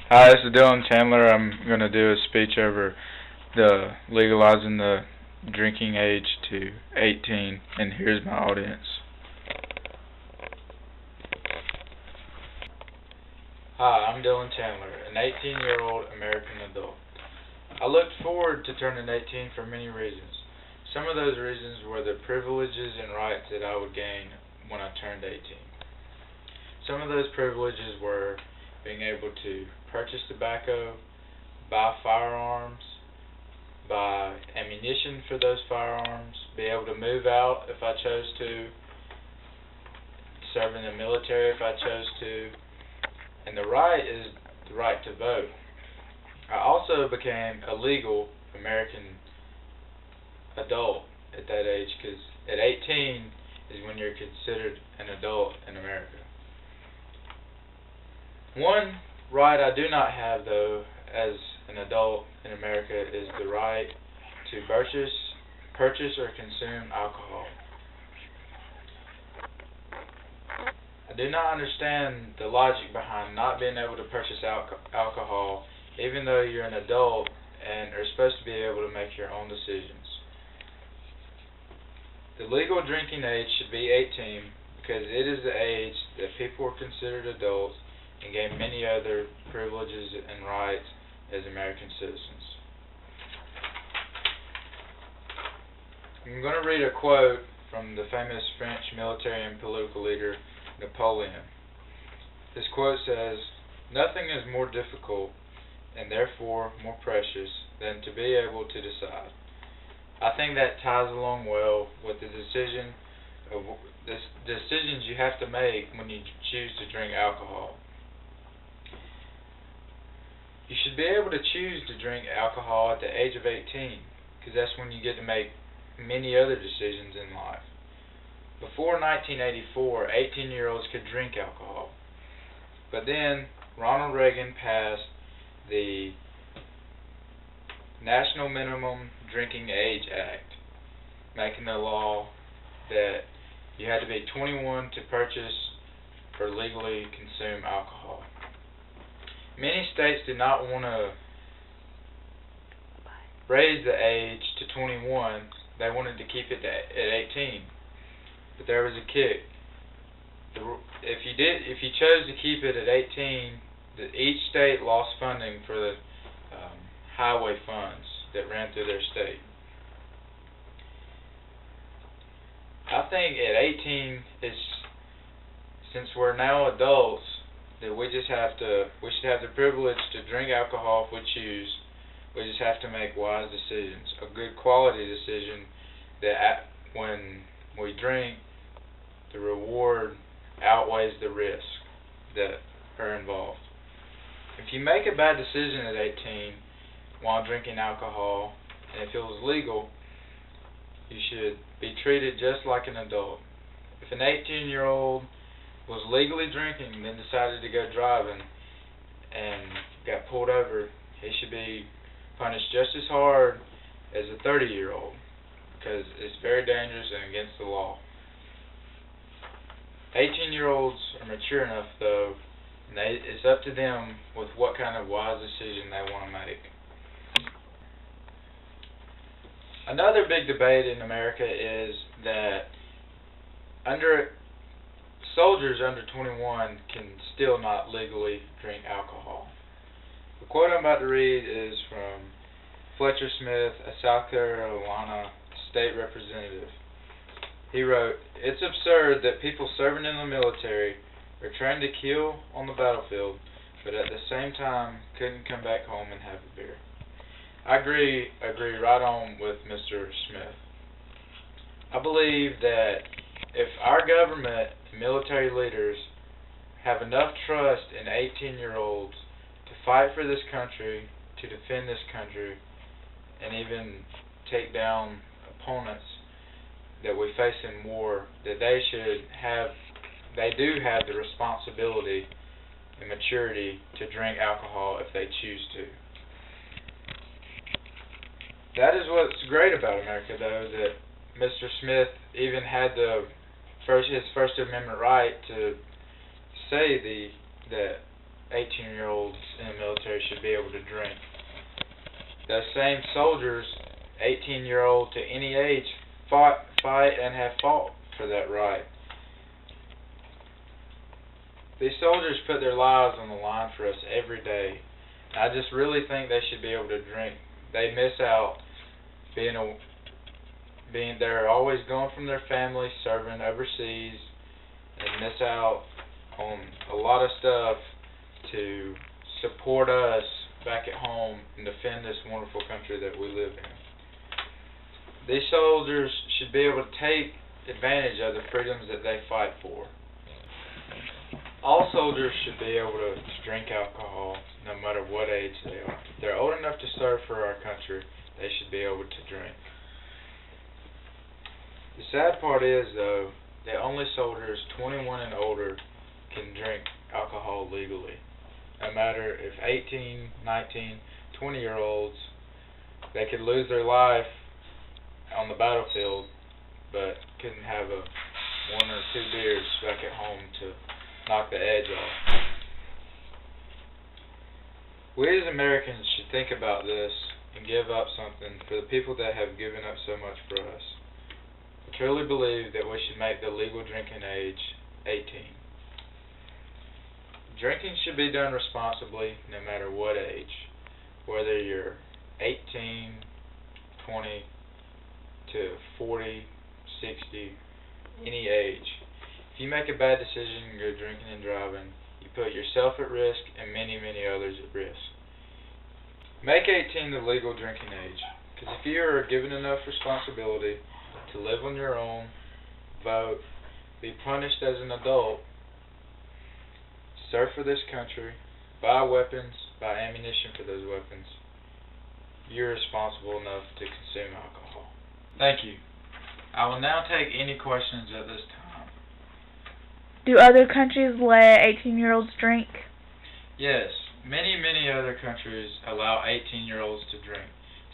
Hi, this is Dylan Chandler. I'm going to do a speech over the legalizing the drinking age to 18, and here's my audience. Hi, I'm Dylan Chandler, an 18-year-old American adult. I looked forward to turning 18 for many reasons. Some of those reasons were the privileges and rights that I would gain when I turned 18. Some of those privileges were being able to purchase tobacco, buy firearms, buy ammunition for those firearms, be able to move out if I chose to, serve in the military if I chose to, and the right is the right to vote. I also became a legal American adult at that age, because at 18 is when you're considered an adult in America. One right I do not have, though, as an adult in America is the right to purchase or consume alcohol. I do not understand the logic behind not being able to purchase alcohol even though you're an adult and are supposed to be able to make your own decisions. The legal drinking age should be 18 because it is the age that people are considered adults and gain many other privileges and rights as American citizens. I'm going to read a quote from the famous French military and political leader Napoleon. This quote says, "Nothing is more difficult and therefore more precious than to be able to decide." I think that ties along well with the decisions you have to make when you choose to drink alcohol. You should be able to choose to drink alcohol at the age of 18, because that's when you get to make many other decisions in life. Before 1984, 18-year-olds could drink alcohol. But then Ronald Reagan passed the National Minimum Drinking Age Act, making the law that you had to be 21 to purchase or legally consume alcohol. Many states did not want to raise the age to 21. They wanted to keep it at 18. But there was a kick. If you chose to keep it at 18, each state lost funding for the highway funds that ran through their state. I think at 18 since we're now adults, that we should have the privilege to drink alcohol if we choose. We just have to make wise decisions, a good quality decision that when we drink, the reward outweighs the risk that are involved. If you make a bad decision at 18 while drinking alcohol and it feels legal, you should be treated just like an adult. If an 18-year-old was legally drinking and then decided to go driving and got pulled over, he should be punished just as hard as a 30-year-old, because it's very dangerous and against the law. 18-year-olds are mature enough, though, and it's up to them with what kind of wise decision they want to make. Another big debate in America is that soldiers under 21 can still not legally drink alcohol. The quote I'm about to read is from Fletcher Smith, a South Carolina state representative. He wrote, "It's absurd that people serving in the military are trained to kill on the battlefield, but at the same time couldn't come back home and have a beer." I agree right on with Mr. Smith. I believe that if our government and military leaders have enough trust in 18-year-olds to fight for this country, to defend this country, and even take down opponents that we face in war, that they do have the responsibility and maturity to drink alcohol if they choose to. That is what's great about America, though, that Mr. Smith even had his First Amendment right to say that 18-year-olds in the military should be able to drink. Those same soldiers, 18-year-old to any age, fight and have fought for that right. These soldiers put their lives on the line for us every day. I just really think they should be able to drink. They miss out they're always gone from their families, serving overseas, and miss out on a lot of stuff to support us back at home and defend this wonderful country that we live in. These soldiers should be able to take advantage of the freedoms that they fight for. All soldiers should be able to drink alcohol no matter what age they are. If they're old enough to serve for our country, they should be able to drink. The sad part is, though, that only soldiers 21 and older can drink alcohol legally. No matter if 18, 19, 20-year-olds, they could lose their life on the battlefield, but couldn't have one or two beers back at home to knock the edge off. We as Americans should think about this and give up something for the people that have given up so much for us. I truly believe that we should make the legal drinking age 18. Drinking should be done responsibly no matter what age, whether you're 18, 20 to 40, 60, any age. If you make a bad decision and go drinking and driving, you put yourself at risk and many, many others at risk. Make 18 the legal drinking age, because if you are given enough responsibility to live on your own, vote, be punished as an adult, serve for this country, buy weapons, buy ammunition for those weapons, you're responsible enough to consume alcohol. Thank you. I will now take any questions at this time. Do other countries let 18-year-olds drink? Yes, many other countries allow 18-year-olds to drink,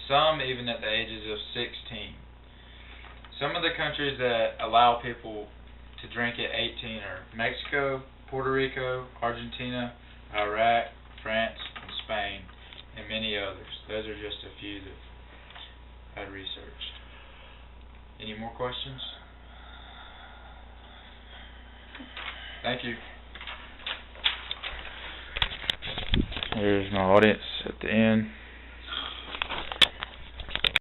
some even at the ages of 16. Some of the countries that allow people to drink at 18 are Mexico, Puerto Rico, Argentina, Iraq, France, and Spain, and many others. Those are just a few that I've researched. Any more questions? Thank you. Here's my audience at the end.